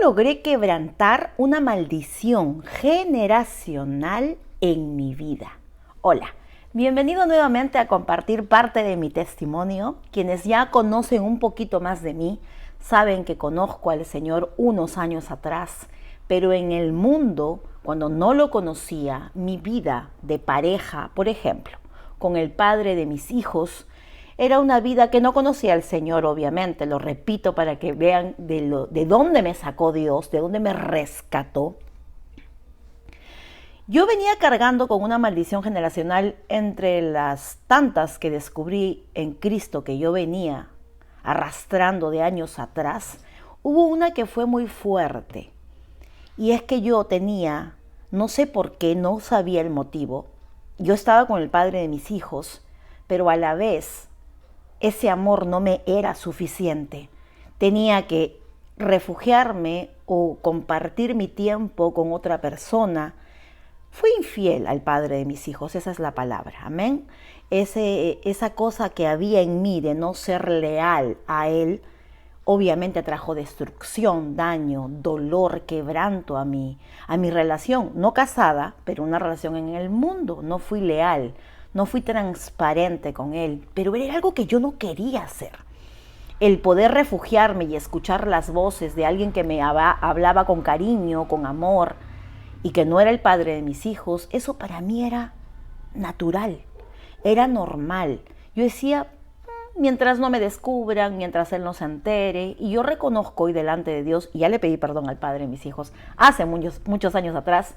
logré quebrantar una maldición generacional en mi vida? Hola, bienvenido nuevamente a compartir parte de mi testimonio. Quienes ya conocen un poquito más de mí saben que conozco al Señor unos años atrás, pero en el mundo, cuando no lo conocía, mi vida de pareja, por ejemplo, con el padre de mis hijos, era una vida que no conocía al Señor, obviamente, lo repito para que vean de dónde me sacó Dios, de dónde me rescató. Yo venía cargando con una maldición generacional entre las tantas que descubrí en Cristo que yo venía arrastrando de años atrás. Hubo una que fue muy fuerte, y es que yo tenía, no sé por qué, no sabía el motivo, yo estaba con el padre de mis hijos, pero a la vez ese amor no me era suficiente. Tenía que refugiarme o compartir mi tiempo con otra persona. Fui infiel al padre de mis hijos, esa es la palabra, amén. Esa cosa que había en mí de no ser leal a él, obviamente trajo destrucción, daño, dolor, quebranto a mi relación, no casada, pero una relación en el mundo. No fui leal, no fui transparente con él, pero era algo que yo no quería hacer. El poder refugiarme y escuchar las voces de alguien que me hablaba con cariño, con amor, y que no era el padre de mis hijos, eso para mí era natural, era normal. Yo decía, mientras no me descubran, mientras él no se entere, y yo reconozco hoy delante de Dios, y ya le pedí perdón al padre de mis hijos hace muchos años atrás,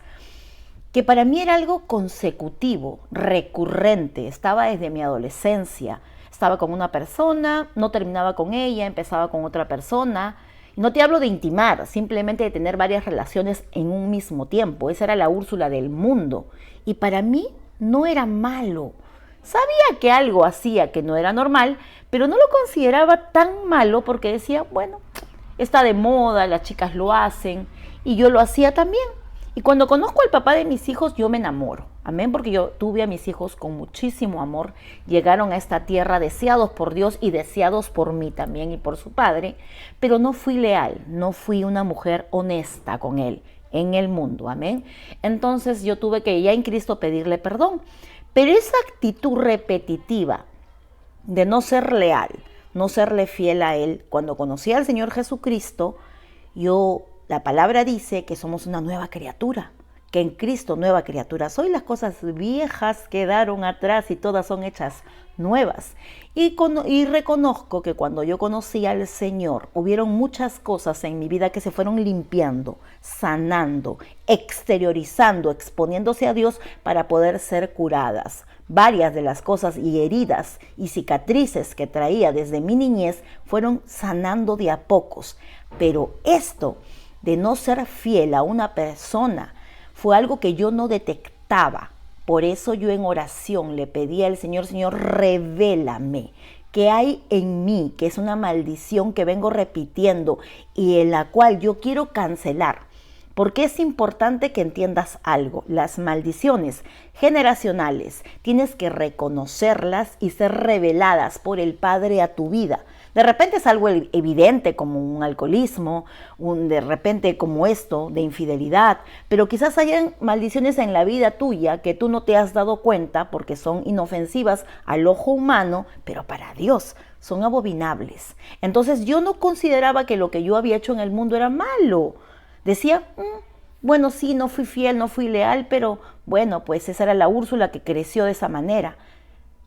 que para mí era algo consecutivo, recurrente. Estaba desde mi adolescencia, estaba con una persona, no terminaba con ella, empezaba con otra persona. Y no te hablo de intimar, simplemente de tener varias relaciones en un mismo tiempo. Esa era la Úrsula del mundo, y para mí no era malo. Sabía que algo hacía que no era normal, pero no lo consideraba tan malo porque decía, bueno, está de moda, las chicas lo hacen, y yo lo hacía también. Y cuando conozco al papá de mis hijos, yo me enamoro. Amén, porque yo tuve a mis hijos con muchísimo amor. Llegaron a esta tierra deseados por Dios y deseados por mí también y por su padre. Pero no fui leal, no fui una mujer honesta con él en el mundo. Amén. Entonces yo tuve que ya en Cristo pedirle perdón. Pero esa actitud repetitiva de no ser leal, no serle fiel a él, cuando conocí al Señor Jesucristo, la palabra dice que somos una nueva criatura, que en Cristo nueva criatura soy. Las cosas viejas quedaron atrás y todas son hechas nuevas. Y reconozco que cuando yo conocí al Señor, hubieron muchas cosas en mi vida que se fueron limpiando, sanando, exteriorizando, exponiéndose a Dios para poder ser curadas. Varias de las cosas y heridas y cicatrices que traía desde mi niñez fueron sanando de a pocos. Pero esto de no ser fiel a una persona fue algo que yo no detectaba. Por eso yo en oración le pedí al Señor, Señor, revélame qué hay en mí, que es una maldición que vengo repitiendo y en la cual yo quiero cancelar. Porque es importante que entiendas algo. Las maldiciones generacionales tienes que reconocerlas y ser reveladas por el Padre a tu vida. De repente es algo evidente como un alcoholismo, de repente como esto de infidelidad, pero quizás hayan maldiciones en la vida tuya que tú no te has dado cuenta porque son inofensivas al ojo humano, pero para Dios son abominables. Entonces yo no consideraba que lo que yo había hecho en el mundo era malo. Decía, bueno, sí, no fui fiel, no fui leal, pero bueno, pues esa era la Úrsula que creció de esa manera.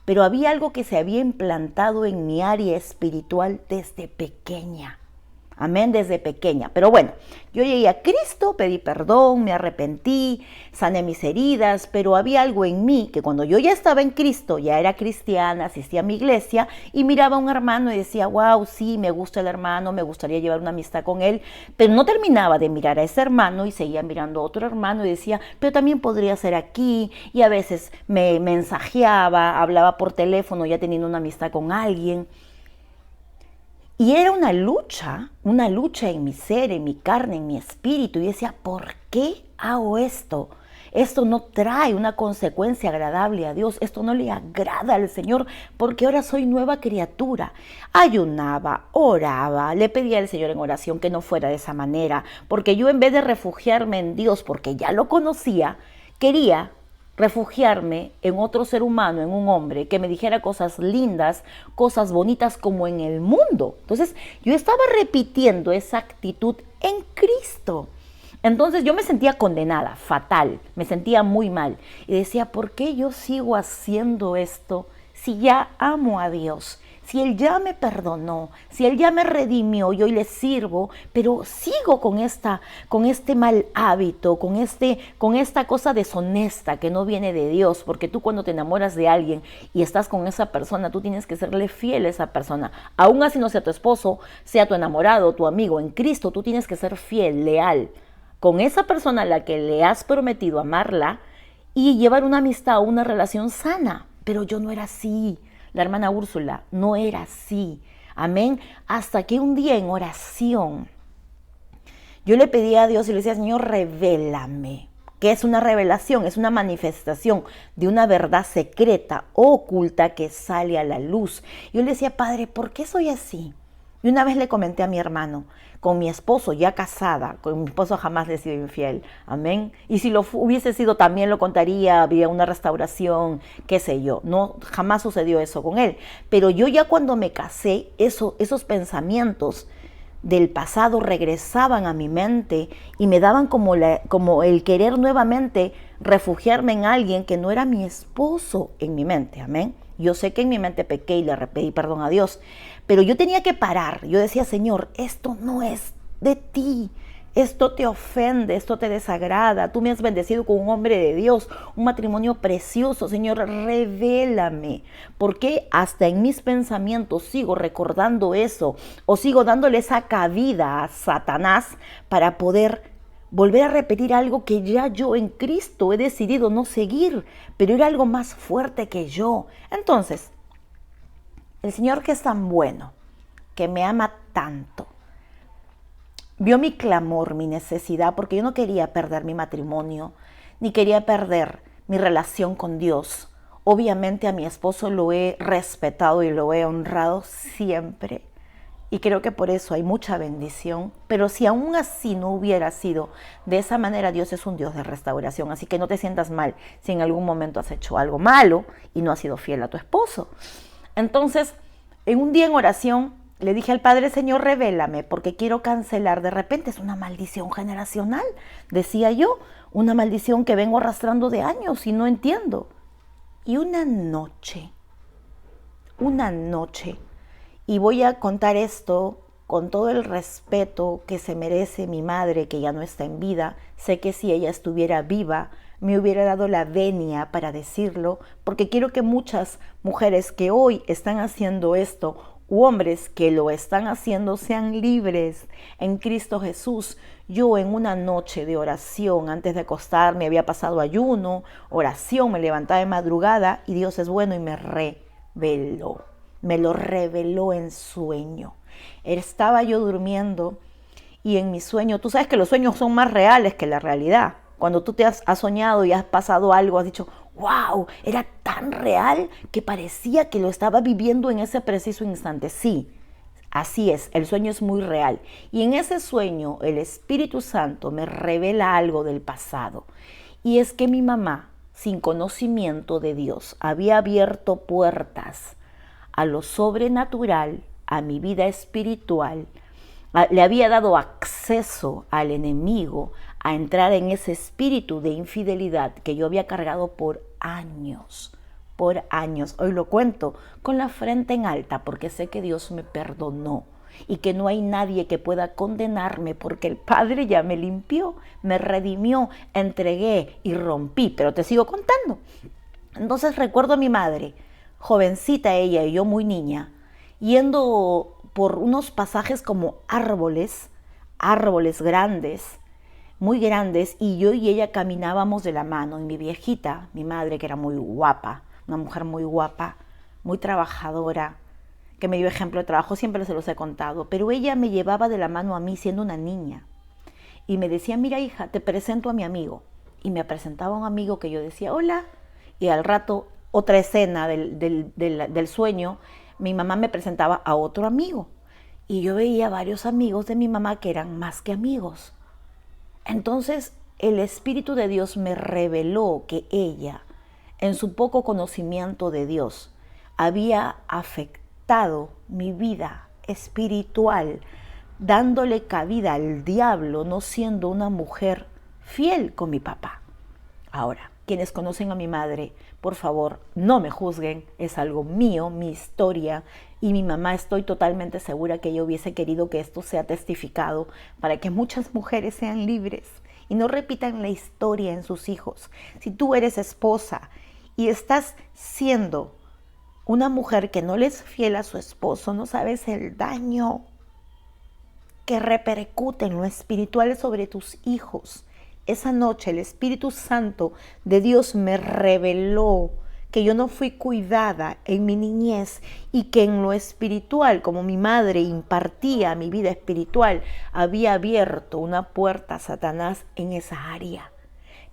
Pero había algo que se había implantado en mi área espiritual desde pequeña. Amén, desde pequeña. Pero bueno, yo llegué a Cristo, pedí perdón, me arrepentí, sané mis heridas, pero había algo en mí que cuando yo ya estaba en Cristo, ya era cristiana, asistía a mi iglesia y miraba a un hermano y decía, wow, sí, me gusta el hermano, me gustaría llevar una amistad con él, pero no terminaba de mirar a ese hermano y seguía mirando a otro hermano y decía, pero también podría ser aquí, y a veces me mensajeaba, hablaba por teléfono ya teniendo una amistad con alguien. Y era una lucha en mi ser, en mi carne, en mi espíritu. Y decía, ¿por qué hago esto? Esto no trae una consecuencia agradable a Dios. Esto no le agrada al Señor porque ahora soy nueva criatura. Ayunaba, oraba, le pedía al Señor en oración que no fuera de esa manera, porque yo en vez de refugiarme en Dios, porque ya lo conocía, quería refugiarme en otro ser humano, en un hombre que me dijera cosas lindas, cosas bonitas como en el mundo. Entonces yo estaba repitiendo esa actitud en Cristo. Entonces yo me sentía condenada, fatal, me sentía muy mal y decía, ¿por qué yo sigo haciendo esto si ya amo a Dios? Si Él ya me perdonó, si Él ya me redimió y hoy le sirvo, pero sigo con este mal hábito, con esta cosa deshonesta que no viene de Dios, porque tú cuando te enamoras de alguien y estás con esa persona, tú tienes que serle fiel a esa persona. Aún así no sea tu esposo, sea tu enamorado, tu amigo, en Cristo tú tienes que ser fiel, leal con esa persona a la que le has prometido amarla y llevar una amistad o una relación sana. Pero yo no era así. La hermana Úrsula no era así. Amén. Hasta que un día en oración yo le pedí a Dios y le decía, Señor, revélame. ¿Qué es una revelación? Es una manifestación de una verdad secreta o oculta que sale a la luz. Yo le decía, Padre, ¿por qué soy así? Y una vez le comenté a mi hermano, con mi esposo ya casada, con mi esposo jamás le he sido infiel, amén. Y si lo hubiese sido también lo contaría, había una restauración, qué sé yo. No, jamás sucedió eso con él. Pero yo ya cuando me casé, esos pensamientos del pasado regresaban a mi mente y me daban como el querer nuevamente refugiarme en alguien que no era mi esposo en mi mente, amén. Yo sé que en mi mente pequé y le pedí perdón a Dios, pero yo tenía que parar. Yo decía, Señor, esto no es de ti. Esto te ofende, esto te desagrada. Tú me has bendecido con un hombre de Dios, un matrimonio precioso. Señor, revélame. ¿Por qué hasta en mis pensamientos sigo recordando eso? O sigo dándole esa cabida a Satanás para poder volver a repetir algo que ya yo en Cristo he decidido no seguir, pero era algo más fuerte que yo. Entonces, el Señor, que es tan bueno, que me ama tanto, vio mi clamor, mi necesidad, porque yo no quería perder mi matrimonio, ni quería perder mi relación con Dios. Obviamente a mi esposo lo he respetado y lo he honrado siempre. Y creo que por eso hay mucha bendición. Pero si aún así no hubiera sido de esa manera, Dios es un Dios de restauración. Así que no te sientas mal si en algún momento has hecho algo malo y no has sido fiel a tu esposo. Entonces, en un día en oración, le dije al Padre, Señor, revélame, porque quiero cancelar. De repente es una maldición generacional, decía yo, una maldición que vengo arrastrando de años y no entiendo. Y una noche, y voy a contar esto con todo el respeto que se merece mi madre, que ya no está en vida. Sé que si ella estuviera viva, me hubiera dado la venia para decirlo, porque quiero que muchas mujeres que hoy están haciendo esto, u hombres que lo están haciendo, sean libres en Cristo Jesús. Yo en una noche de oración, antes de acostarme, había pasado ayuno, oración, me levantaba de madrugada y Dios es bueno y me reveló. Me lo reveló en sueño. Estaba yo durmiendo y en mi sueño, tú sabes que los sueños son más reales que la realidad. Cuando tú te has soñado y has pasado algo, has dicho, wow, era tan real que parecía que lo estaba viviendo en ese preciso instante. Sí, así es, el sueño es muy real. Y en ese sueño el Espíritu Santo me revela algo del pasado. Y es que mi mamá, sin conocimiento de Dios, había abierto puertas a lo sobrenatural, a mi vida espiritual, le había dado acceso al enemigo a entrar en ese espíritu de infidelidad que yo había cargado por años. Hoy lo cuento con la frente en alta porque sé que Dios me perdonó y que no hay nadie que pueda condenarme porque el Padre ya me limpió, me redimió, entregué y rompí, pero te sigo contando. Entonces recuerdo a mi madre, jovencita ella y yo muy niña, yendo por unos pasajes como árboles grandes, muy grandes, y yo y ella caminábamos de la mano. Y mi viejita, mi madre, que era muy guapa, una mujer muy guapa, muy trabajadora, que me dio ejemplo de trabajo, siempre se los he contado, pero ella me llevaba de la mano a mí siendo una niña y me decía, mira hija, te presento a mi amigo. y me presentaba a un amigo que yo decía, hola, y al rato, otra escena del sueño, mi mamá me presentaba a otro amigo. Y yo veía varios amigos de mi mamá que eran más que amigos. Entonces el Espíritu de Dios me reveló que ella, en su poco conocimiento de Dios, había afectado mi vida espiritual, dándole cabida al diablo, no siendo una mujer fiel con mi papá. Ahora, quienes conocen a mi madre, por favor, no me juzguen, es algo mío, mi historia, y mi mamá estoy totalmente segura que ella hubiese querido que esto sea testificado para que muchas mujeres sean libres y no repitan la historia en sus hijos. Si tú eres esposa y estás siendo una mujer que no le es fiel a su esposo, no sabes el daño que repercute en lo espiritual sobre tus hijos. Esa noche el Espíritu Santo de Dios me reveló que yo no fui cuidada en mi niñez y que en lo espiritual, como mi madre impartía mi vida espiritual, había abierto una puerta a Satanás en esa área.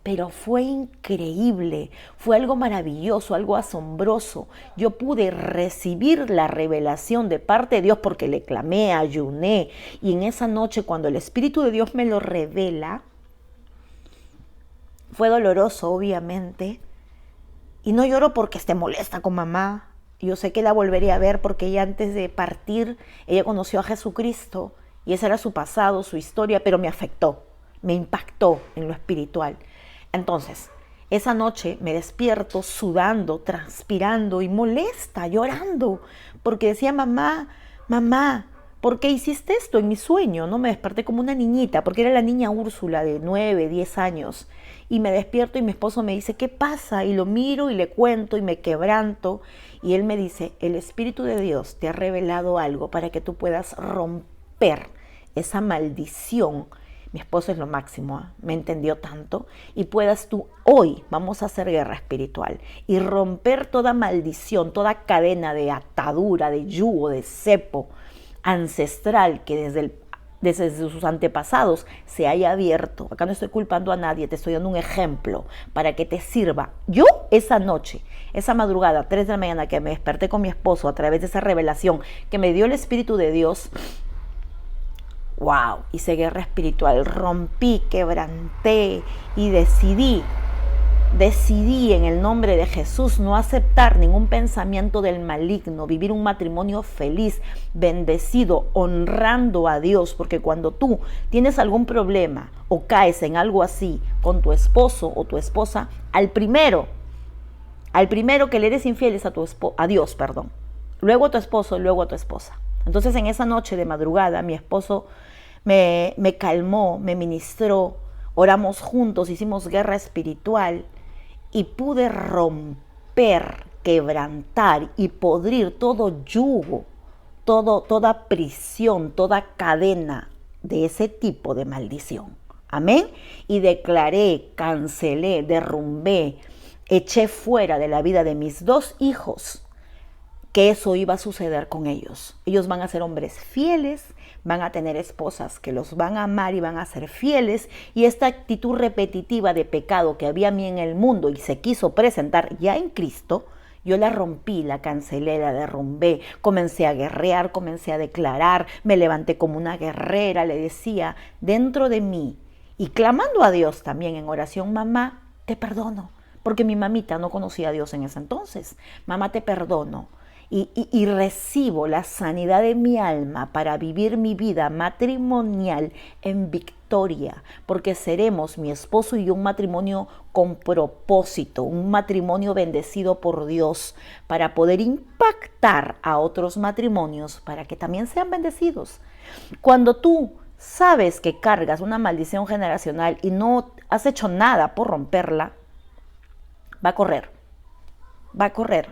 Pero fue increíble, fue algo maravilloso, algo asombroso. Yo pude recibir la revelación de parte de Dios porque le clamé, ayuné, y en esa noche cuando el Espíritu de Dios me lo revela, fue doloroso, obviamente, y no lloro porque esté molesta con mamá. Yo sé que la volveré a ver porque ella antes de partir, ella conoció a Jesucristo y ese era su pasado, su historia, pero me afectó, me impactó en lo espiritual. Entonces, esa noche me despierto sudando, transpirando y molesta, llorando, porque decía, mamá, ¿por qué hiciste esto en mi sueño? ¿No? Me desperté como una niñita, porque era la niña Úrsula de 9, 10 años. Y me despierto y mi esposo me dice, ¿qué pasa? Y lo miro y le cuento y me quebranto. Y él me dice, el Espíritu de Dios te ha revelado algo para que tú puedas romper esa maldición. Mi esposo es lo máximo, ¿eh? Me entendió tanto. Y puedas tú, hoy vamos a hacer guerra espiritual y romper toda maldición, toda cadena de atadura, de yugo, de cepo ancestral que desde sus antepasados se haya abierto. Acá no estoy culpando a nadie, te estoy dando un ejemplo para que te sirva. Yo esa noche, esa madrugada, 3 de la mañana, que me desperté con mi esposo a través de esa revelación que me dio el Espíritu de Dios, wow, hice guerra espiritual, rompí, quebranté y decidí en el nombre de Jesús no aceptar ningún pensamiento del maligno, vivir un matrimonio feliz, bendecido, honrando a Dios, porque cuando tú tienes algún problema o caes en algo así con tu esposo o tu esposa, al primero que le eres infiel es a Dios, luego a tu esposo, luego a tu esposa. Entonces en esa noche de madrugada mi esposo me calmó, me ministró, oramos juntos, hicimos guerra espiritual y pude romper, quebrantar y podrir todo yugo, toda prisión, toda cadena de ese tipo de maldición. Amén. Y declaré, cancelé, derrumbé, eché fuera de la vida de mis 2 hijos que eso iba a suceder con ellos. Ellos van a ser hombres fieles, van a tener esposas que los van a amar y van a ser fieles, y esta actitud repetitiva de pecado que había a mí en el mundo y se quiso presentar ya en Cristo, yo la rompí, la cancelé, la derrumbé, comencé a guerrear, comencé a declarar, me levanté como una guerrera, le decía dentro de mí y clamando a Dios también en oración, mamá, te perdono, porque mi mamita no conocía a Dios en ese entonces, mamá, te perdono. Y recibo la sanidad de mi alma para vivir mi vida matrimonial en victoria, porque seremos mi esposo y yo un matrimonio con propósito, un matrimonio bendecido por Dios, para poder impactar a otros matrimonios para que también sean bendecidos. Cuando tú sabes que cargas una maldición generacional y no has hecho nada por romperla, va a correr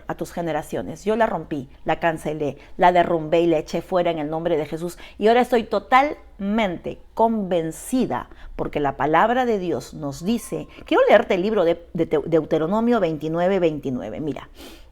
a tus generaciones. Yo la rompí, la cancelé, la derrumbé y la eché fuera en el nombre de Jesús. Y ahora estoy totalmente convencida, porque la palabra de Dios nos dice, quiero leerte el libro de Deuteronomio 29:29, mira,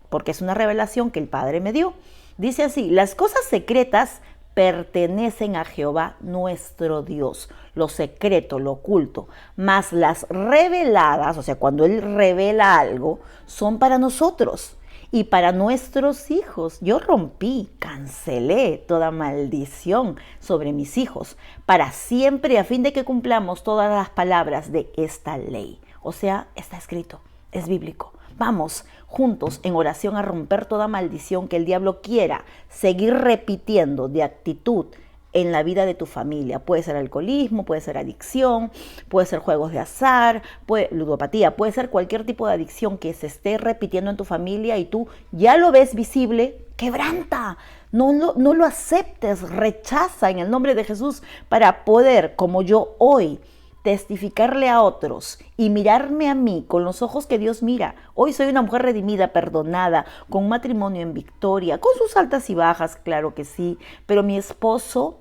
porque es una revelación que el Padre me dio. Dice así, las cosas secretas pertenecen a Jehová nuestro Dios, lo secreto, lo oculto, mas las reveladas, o sea, cuando Él revela algo, son para nosotros y para nuestros hijos. Yo rompí, cancelé toda maldición sobre mis hijos para siempre, a fin de que cumplamos todas las palabras de esta ley. O sea, está escrito, es bíblico. Vamos juntos en oración a romper toda maldición que el diablo quiera seguir repitiendo de actitud en la vida de tu familia. Puede ser alcoholismo, puede ser adicción, puede ser juegos de azar, ludopatía, puede ser cualquier tipo de adicción que se esté repitiendo en tu familia y tú ya lo ves visible. Quebranta, no lo aceptes, rechaza en el nombre de Jesús para poder, como yo hoy, testificarle a otros y mirarme a mí con los ojos que Dios mira. Hoy soy una mujer redimida, perdonada, con un matrimonio en victoria, con sus altas y bajas, claro que sí, pero mi esposo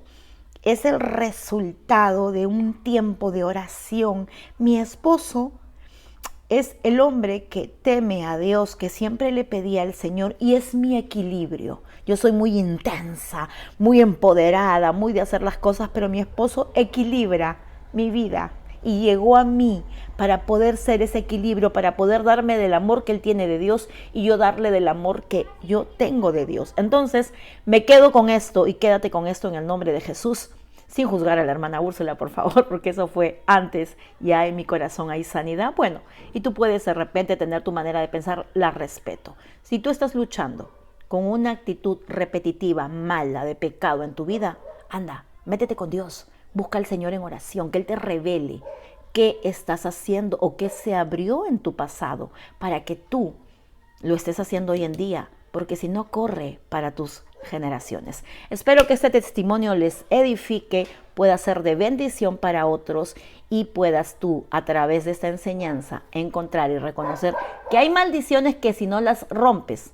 es el resultado de un tiempo de oración. Mi esposo es el hombre que teme a Dios, que siempre le pedía al Señor, y es mi equilibrio. Yo soy muy intensa, muy empoderada, muy de hacer las cosas, pero mi esposo equilibra mi vida y llegó a mí para poder ser ese equilibrio, para poder darme del amor que Él tiene de Dios y yo darle del amor que yo tengo de Dios. Entonces me quedo con esto y quédate con esto en el nombre de Jesús, sin juzgar a la hermana Úrsula, por favor, porque eso fue antes. Ya en mi corazón hay sanidad. Bueno, y tú puedes de repente tener tu manera de pensar, la respeto. Si tú estás luchando con una actitud repetitiva, mala, de pecado en tu vida, anda, métete con Dios. Busca al Señor en oración, que Él te revele qué estás haciendo o qué se abrió en tu pasado para que tú lo estés haciendo hoy en día, porque si no, corre para tus generaciones. Espero que este testimonio les edifique, pueda ser de bendición para otros y puedas tú, a través de esta enseñanza, encontrar y reconocer que hay maldiciones que si no las rompes,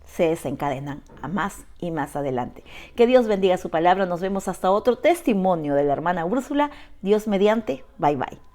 se desencadenan a más y más adelante. Que Dios bendiga su palabra. Nos vemos hasta otro testimonio de la hermana Úrsula. Dios mediante. Bye bye.